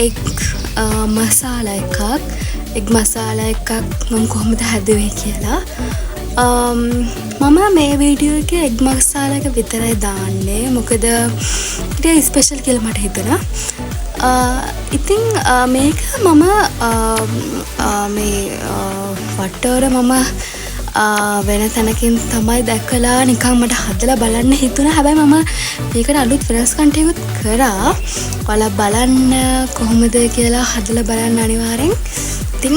එක් මසාලා එකක් මම කොහොමද හැදුවේ කියලා. මම මේ වීඩියෝ එකේ එග් මසාලා එක විතරයි දාන්නේ. මොකද ඒක ස්පෙෂල් කියලා මට හිතුණා. ඉතින් මේක මම මේ වට්ටෝර මම වෙන තැනකින් තමයි දැකලා නිකන් මට හදලා බලන්න හිතුණා. හැබැයි මම මේකට අලුත් වෙනස්කම් ටිකකුත් කරා. ඔයාලා බලන්න කොහොමද කියලා හදලා බලන්න අනිවාර්යෙන්. ඉතින්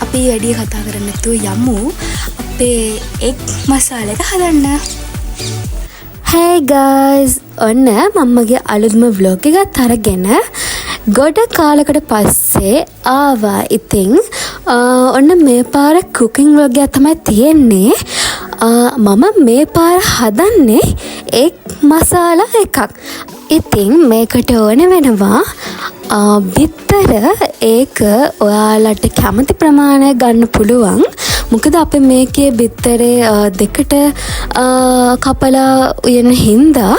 අපි වැඩි කතා කරන්නේ නැතුව යමු අපේ එග් මසාලා එක හදන්න. Hey guys, ඔන්න මම්මගේ අලුත්ම vlog එකක් අරගෙන ගොඩ කාලකට පස්සේ ආවා. ඉතින් ඔන්න මේ පාර cooking vlog එක තමයි තියෙන්නේ. මම මේ පාර හදන්නේ එග් මසාලා එකක්. ඉතින් මේකට ඕන වෙනවා බිත්තර. ඒක ඔයාලට කැමති ප්‍රමාණයක් ගන්න පුළුවන්. මොකද අපි මේකේ බිත්තරේ දෙකට කපලා උයන හින්දා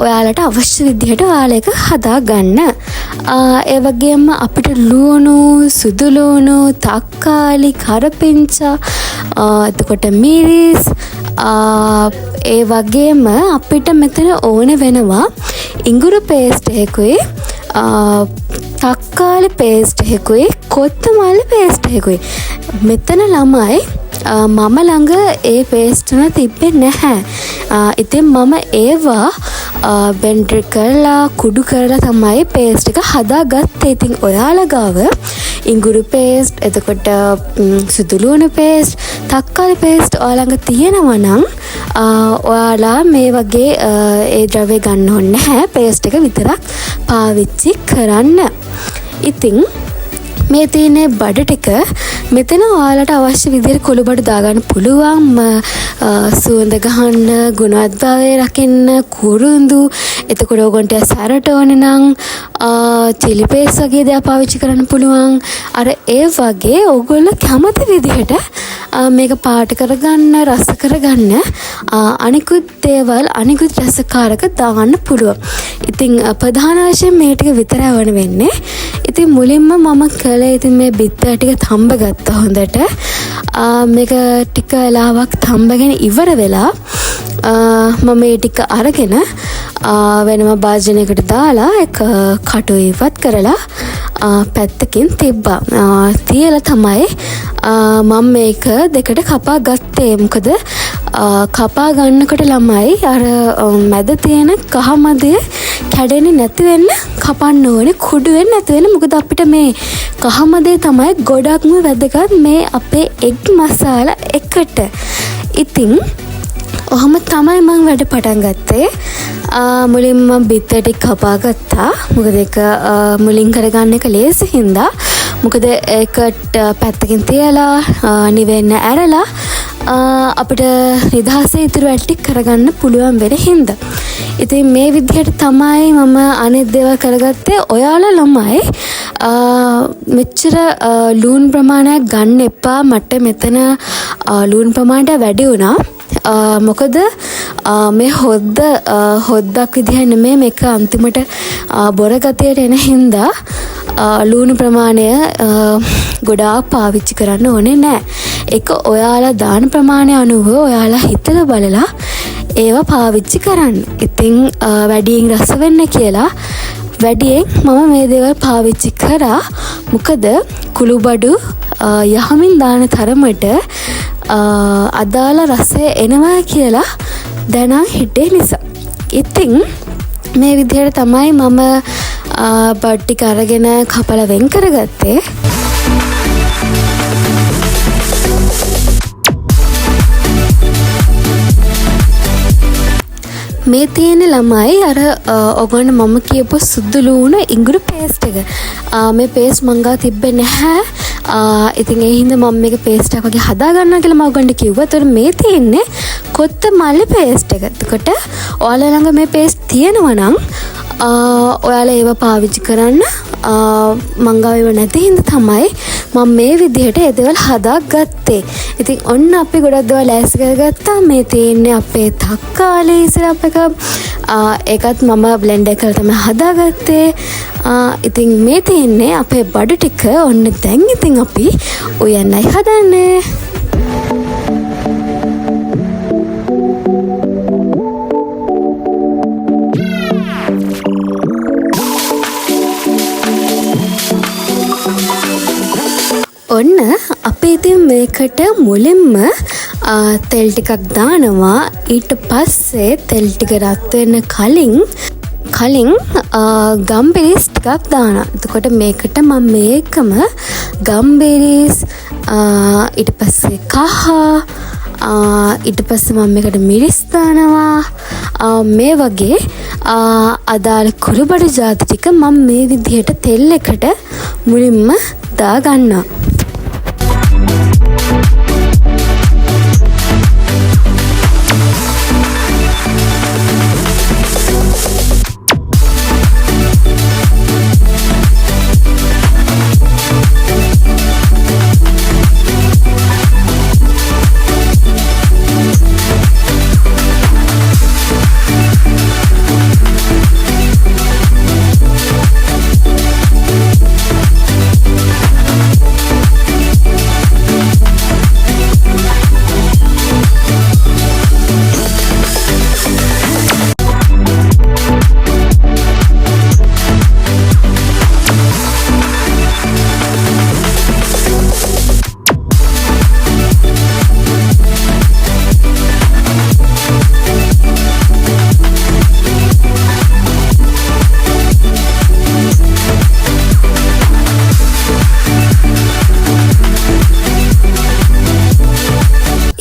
ඔයාලට අවශ්‍ය විදිහට ඔයාලා එක හදා ගන්න. ඒ වගේම අපිට ලුණු, සුදු ලුණු, තක්කාලි, කරපිංචා, එතකොට මිරිස්, ඒ වගේම අපිට මෙතන ඕන වෙනවා ඉඟුරු පේස්ට් එකකුයි, තක්කාලි පේස්ට් එකකුයි, කොත්තමල්ලි පේස්ට් එකකුයි. මෙතන ළමයි මම ළඟ ඒ පේස්ට් තුන තිබ්බේ නැහැ. ඉතින් මම ඒවා බෙන්ඩර් කරලා කුඩු කරලා තමයි පේස්ට් එක හදාගත්තේ. ඉතින් ඔයාලා ගාව ඉඟුරු පේස්ට්, එතකොට සුදු ලුණු පේස්ට්, තක්කාලි පේස්ට් ඔයාලා ළඟ තියෙනවා නම් ඔයාලා මේ වගේ ඒ ද්‍රව්‍ය ගන්න ඕනේ නැහැ. පේස්ට් එක විතරක් පාවිච්චි කරන්න. ඉතින් මේ තියෙන බඩ ටික මෙතන ඔයාලට අවශ්‍ය විදිහට කොළු බඩු දාගන්න පුළුවන්. සුවඳ ගහන්න, ගුණවත්භාවය රකින්න, කුරුඳු, එතකොට ඕගොන්ට සැරට ඕනේ නම් චිලි පේස්ට් වගේ දේවල් පාවිච්චි කරන්න පුළුවන්. අර ඒ වගේ ඕගොල්ලෝ කැමති විදිහට මේක පාට කරගන්න, රස කරගන්න අනිකුත් දේවල්, අනිකුත් රසකාරක දාන්න පුළුවන්. ඉතින් ප්‍රධාන වශයෙන් මේ ටික විතරයි ඕන වෙන්නේ. ඉතින් මුලින්ම මම කළේ ඉතින් මේ බිත්තර ටික තඹ ගත්තා හොඳට. මේක ටික වෙලාවක් තඹගෙන ඉවර වෙලා මම මේ ටික අරගෙන වෙනම භාජනයකට දාලා එක කටු ඉවත් කරලා පැත්තකින් තිබ්බා. තියලා තමයි මම මේක දෙකට කපා ගත්තේ. මොකද කපා ගන්නකොට ළමයි අර මැද තියෙන කහමදේ කැඩෙන්නේ නැති වෙන්න කපන්න ඕනේ, කුඩු වෙන්නේ නැති වෙන්න. මොකද අපිට මේ කහමදේ තමයි ගොඩක්ම වැදගත් මේ අපේ එග් මසාලා එකට. ඉතින් ඔහොම තමයි මම වැඩ පටන් ගත්තේ. මුලින්ම බිත්තර ටික කපා ගත්තා. මොකද ඒක මුලින් කරගන්න එක ලේසි හින්දා. මොකද ඒකට පැත්තකින් තියලා නිවෙන්න ඇරලා අපිට නිදහසේ ඉතුරු වැඩ ටික කරගන්න පුළුවන් වෙන හින්දා. ඉතින් මේ විදිහට තමයි මම අනිත් දේවල් කරගත්තේ. ඔයාලා ළමයි මෙච්චර ලුණු ප්‍රමාණයක් ගන්න එපා. මට මෙතන ලුණු ප්‍රමාණය වැඩි වුණා. මොකද මේ හොද්දක් විදිහ නෙමෙයි මේක අන්තිමට බොර ගතියට එන හින්දා ලුණු ප්‍රමාණය ගොඩාක් පාවිච්චි කරන්න ඕනේ නෑ. ඒක ඔයාලා දාන ප්‍රමාණය අනුව ඔයාලා හිතලා බලලා ඒවා පාවිච්චි කරන්න. ඉතින් වැඩියෙන් රස වෙන්න කියලා වැඩියෙන් මම මේ දේවල් පාවිච්චි කරා. මොකද කුළු බඩු යහමින් දාන තරමට අදාළ රසය එනවා කියලා දැනන් හිටිය නිසා. ඉතින් මේ විදිහට තමයි මම බඩ් ටික අරගෙන කපලා වෙන් කරගත්තේ. මේ තියෙන ළමයි අර ඔගොන්න මම කියපු සුදු ලුණු ඉඟුරු පේස්ට් එක. මේ පේස්ට් මං ගාව තිබ්බේ නැහැ. ඉතින් ඒ හින්දා මම මේක පේස්ට් එකක් වගේ හදා ගන්නවා කියලා මම ඔයගොල්ලන්ට කිව්වා. ඒතර මේ තියෙන්නේ කොත්තමල්ලි පේස්ට් එක. එතකොට ඔයාලා ළඟ මේ පේස්ට් තියෙනවා නම් ඔයාලා ඒව පාවිච්චි කරන්න. මං ගාව ඒව නැති හින්දා තමයි මම මේ විදිහට ඒ දේවල් හදාගත්තේ. ඉතින් ඔන්න අපි ගොඩක් දේවල් ලෑස්ති කරගත්තා. මේ තියෙන්නේ අපේ තක්කාලි සිරප් එක. ඒකත් මම බ්ලෙන්ඩර් කරලා තමයි හදාගත්තේ. ඉතින් මේ තියෙන්නේ අපේ බඩු ටික. ඔන්න දැන් ඉතින් අපි උයන්නයි හදන්නේ. ඔන්න අපි ඉතින් මේකට මුලින්ම තෙල් ටිකක් දානවා. ඊට පස්සේ තෙල් ටික රත් වෙන්න කලින් ගම්බිරිස් ටිකක් දානවා. එතකොට මේකට මම මේකම ගම්බිරිස් ඊට පස්සේ කහ ඊට පස්සේ මම මේකට මිරිස් දානවා. මේ වගේ අදාළ කුළුබඩු ජාති ටික මම මේ විදිහට තෙල් එකට මුලින්ම දා ගන්නවා.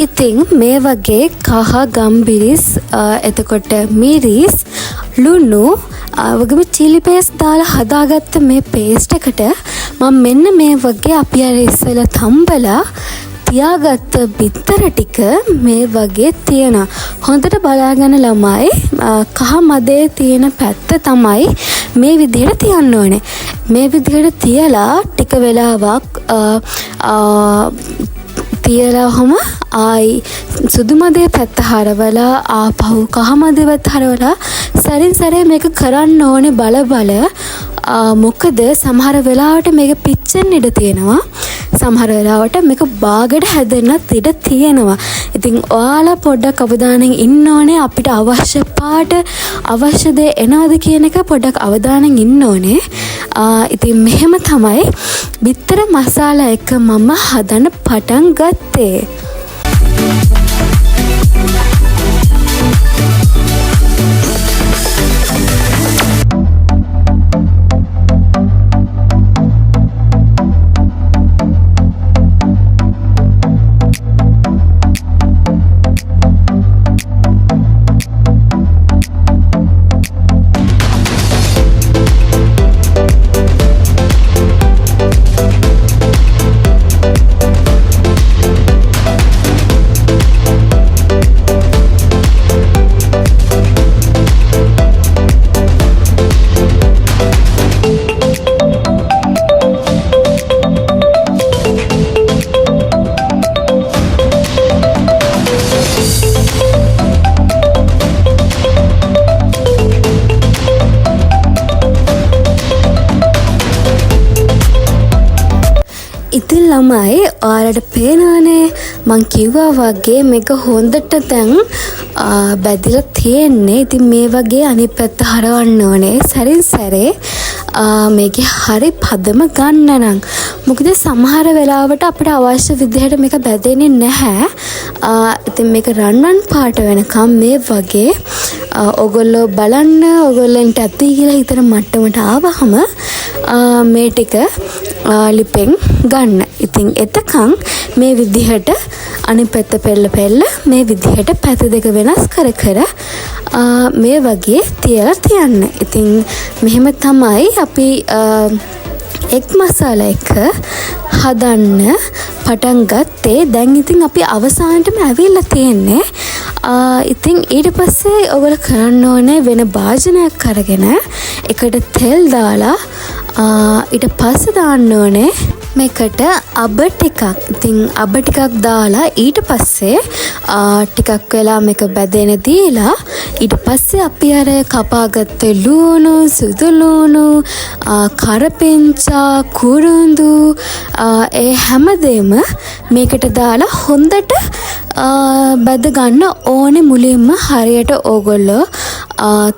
ඉතින් මේ වගේ කහ ගම්බිරිස් එතකොට මිරිස් ලුණු වගේම චිලි පේස්ට් දාලා හදාගත්ත මේ පේස්ට් එකට මම මෙන්න මේ වගේ අපි අර ඉස්සෙල්ලා තම්බලා තියාගත්ත බිත්තර ටික මේ වගේ තියෙනවා. හොඳට බලාගෙන ළමයි කහ මදේ තියෙන පැත්ත තමයි මේ විදිහට තියන්න ඕනේ. මේ විදිහට තියලා ටික වෙලාවක් තියලාම ආයි සුදු මදේ පැත්ත හරවලා ආපහු කහ මදේ පැත්ත හරවලා සැරින් සැරේ මේක කරන්න ඕනේ බල මොකද සමහර වෙලාවට මේක පිච්චෙන්න ඉඩ තියෙනවා. සමහර වෙලාවට මේක බාගට හැදෙන්නත් ඉඩ තියෙනවා. ඉතින් ඔයාලා පොඩ්ඩක් අවධානයෙන් ඉන්න ඕනේ. අපිට අවශ්‍ය පාට අවශ්‍ය දේ එනවද කියන එක පොඩ්ඩක් අවධානයෙන් ඉන්න ඕනේ. ඉතින් මෙහෙම තමයි බිත්තර මසාලා එක මම හදන්න පටන් ගත්තේ. ඉතින් ළමයි ඔයාලට පේනවනේ මං කිව්වා වගේ මේක හොඳට දැන් බැදිලා තියෙන්නේ. ඉතින් මේ වගේ අනිත් පැත්ත හරවන්න ඕනේ සැරින් සැරේ මේකේ හරි පදම ගන්න නම්. මොකද සමහර වෙලාවට අපිට අවශ්‍ය විදිහට මේක බැදෙන්නේ නැහැ. ඉතින් මේක රන්වන් පාට වෙනකම් මේ වගේ ඔයගොල්ලෝ බලන්න ඔයගොල්ලන්ට ඇති කියලා හිතන මට්ටමට ආවහම මේ ටික ලිපෙන් ගන්න. ඉතින් එතකන් මේ විදිහට අනිත් පැත්ත පෙළ මේ විදිහට පැත දෙක වෙනස් කර මේ වගේ තියලා තියන්න. ඉතින් මෙහෙම තමයි අපි එක් මසාලා එක හදන්න පටන් ගත්තේ. දැන් ඉතින් අපි අවසානටම ඇවිල්ලා තියෙන්නේ ඉතින් ඊට පස්සේ ඔයගොල්ලෝ කරන්න ඕනේ වෙන භාජනයක් අරගෙන එකට තෙල් දාලා ඊට පස්සේ දාන්න ඕනේ මේකට අබ ටිකක්. ඉතින් අබ ටිකක් දාලා ඊට පස්සේ ටිකක් වෙලා මේක බැදෙන දීලා ඊට පස්සේ අපි අර කපාගත්ත ලුණු, සුදු ලුණු, කරපිංචා, කුරුඳු ඒ හැමදේම මේකට දාලා හොඳට බැද ගන්න ඕනේ. මුලින්ම හරියට ඕගොල්ලෝ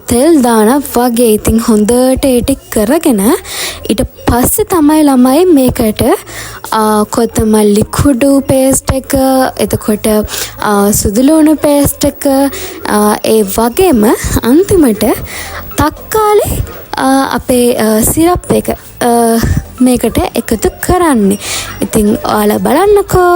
තෙල් දානවා වගේ. ඉතින් හොඳට ඒ ටික කරගෙන ඊට පස්සේ තමයි ළමයි මේකට කොත්තමල්ලි කුඩු පේස්ට් එක, එතකොට සුදු ලුණු පේස්ට් එක, ඒ වගේම අන්තිමට තක්කාලි අපේ සිරප් එක මේකට එකතු කරන්නේ. ඉතින් ඔයාලා බලන්නකෝ.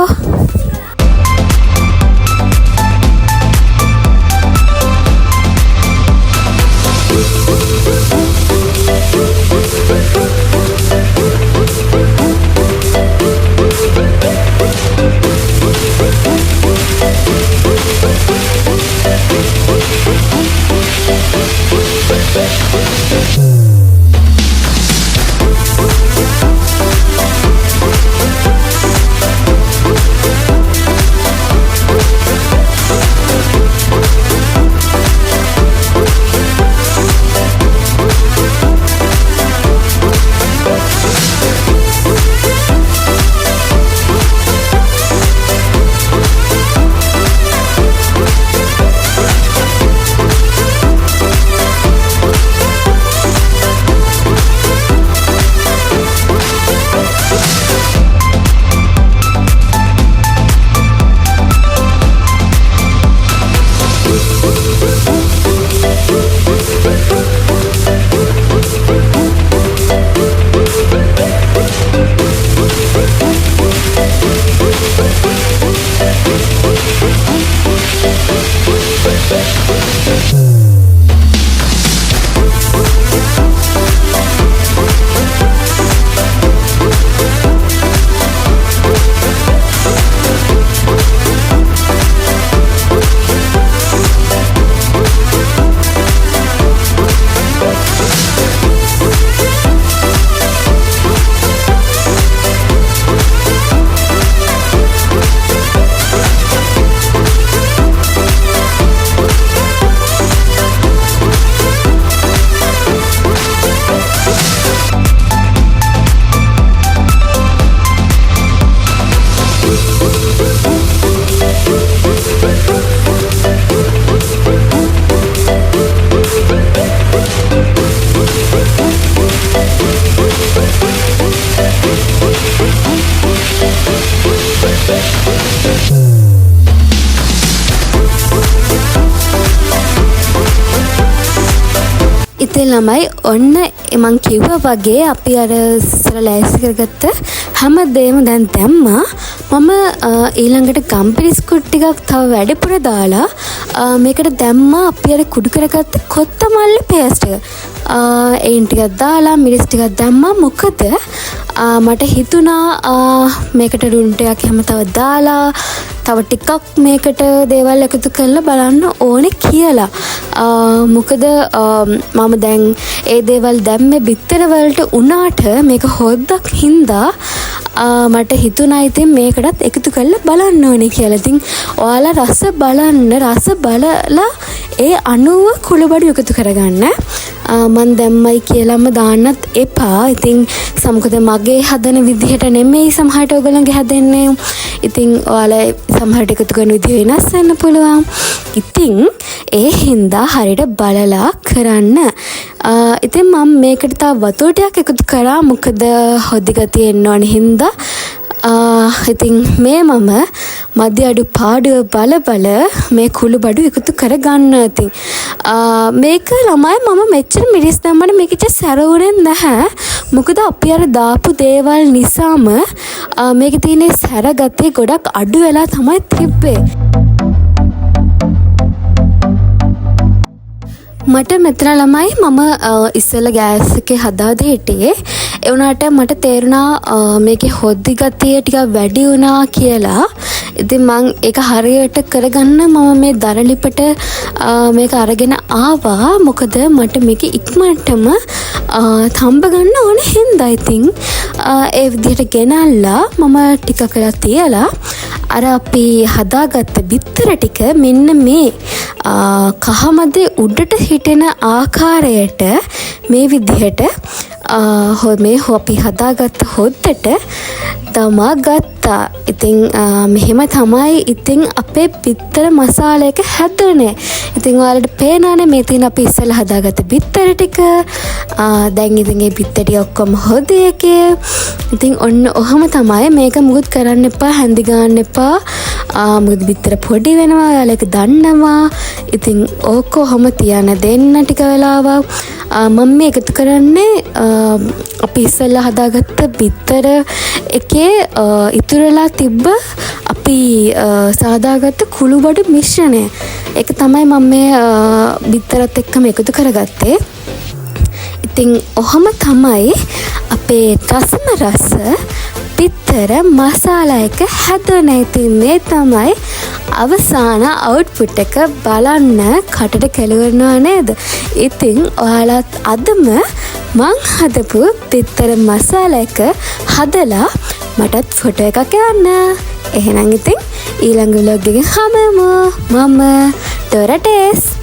ඉතින් ළමයි ඔන්න මං කිව්වා වගේ අපි අර ඉස්සර ලෑස්ති කරගත්ත හැමදේම දැන් දැම්මා. මම ඊළඟට ගම්පිරිස්කුට් ටිකක් තව වැඩිපුර දාලා මේකට දැම්මා අපි අර කුඩු කරගත්ත කොත්තමල්ලි පේස්ට් එක. ඒන් ටිකක් දාලා මිරිස් ටිකක් දැම්මා. මොකද මට හිතුණා මේකට ලුණු ටිකක් හැම තව දාලා තව ටිකක් මේකට දේවල් එකතු කරලා බලන්න ඕනේ කියලා. මොකද මම දැන් ඒ දේවල් දැම්මේ බිත්තර වලට උනාට මේක හොද්දක් හින්දා මට හිතුණා ඉතින් මේකටත් එකතු කරලා බලන්න ඕනේ කියලා. ඉතින් ඔයාලා රස බලන්න, රස බලලා ඒ අනුව කුළුබඩු එකතු කරගන්න. මන් දැම්මයි කියලාම දාන්නත් එපා. ඉතින් සමකද මගේ හදන විදිහට නෙමෙයි සමහරට ඔයගොල්ලන්ගේ හැදෙන්නේ. ඉතින් ඔයාලා සමහරට එකතු කරන විදිහ වෙනස් වෙන්න පුළුවන්. ඉතින් ඒ හින්දා හරියට බලලා කරන්න. ඉතින් මම මේකට තව වතුර ටිකක් එකතු කරා. මොකද හොදි ගතිය එන්න ඕන හින්දා. ඉතින් මේ මම මධ්‍ය අඩු පාඩුව බල මේ කුළුබඩු එකතු කරගන්න. ඉතින් මේක ළමයි මම මෙච්චර මිරිස් දැම්මට මේක ඉච්ච සැරවුනේ නැහැ. මොකද අපි අර දාපු දේවල් නිසාම මේකේ තියෙන සැර ගතිය ගොඩක් අඩු වෙලා තමයි තිබ්බේ. මට මෙතන ළමයි මම ඉස්සෙල්ලා ගෑස් එකේ හදාද හිටියේ. ඒ වුණාට මට තේරුණා මේකේ හොද්දි ගතිය ටිකක් වැඩි වුණා කියලා. ඉතින් මං ඒක හරියට කරගන්න මම මේ දරලිපට මේක අරගෙන ආවා. මොකද මට මේක ඉක්මනටම තම්බ ගන්න ඕනේ හින්දා. ඉතින් ඒ විදිහට ගෙනල්ලා මම ටික කළා තියලා අර අපි හදාගත්ත බිත්තර ටික මෙන්න මේ කහමදේ උඩට හිටෙන ආකාරයට මේ විදිහට මේ අපි හදාගත්ත හොද්දට තමා ගත්තා. ඉතින් මෙහෙම තමයි ඉතින් අපේ බිත්තර මසාලයක හැදුනේ. ඉතින් ඔයාලට පේනවනේ මේ තියෙන අපි ඉස්සෙල්ලා හදාගත්ත බිත්තර ටික. දැන් ඉතින් මේ බිත්තර ටික ඔක්කොම හොදේ එකේ. ඉතින් ඔන්න ඔහම තමයි මේක මුකුත් කරන්න එපා, හැඳි ගන්න එපා. මුකුත් බිත්තර පොඩි වෙනවා. ඔයාලා ඒක දන්නවා. ඉතින් ඕක ඔහම තියන්න දෙන්න ටික වෙලාවක්. මම මේ එකතු කරන්නේ අපි ඉස්සෙල්ලා හදාගත්ත බිත්තර එකේ ඉතුරුලා තිබ්බ අපි සාදාගත්ත කුළු බඩු මිශ්‍රණය. ඒක තමයි මම මේ බිත්තරත් එක්කම එකතු කරගත්තේ. ඉතින් ඔහම තමයි අපේ රසම රස බිත්තර මසාලා එක හැදුනේ. ඉතින් මේ තමයි අවසාන අවුට්පුට් එක. බලන්න කටට කෙලවෙනවා නේද? ඉතින් ඔයාලත් අදම මං හදපු බිත්තර මසාලා එක හදලා මටත් ෆොටෝ එකක් යන්න. එහෙනම් ඉතින් ඊළඟ vlog එකෙන් හමුවෙමු. මම ඩොරා ටේස්.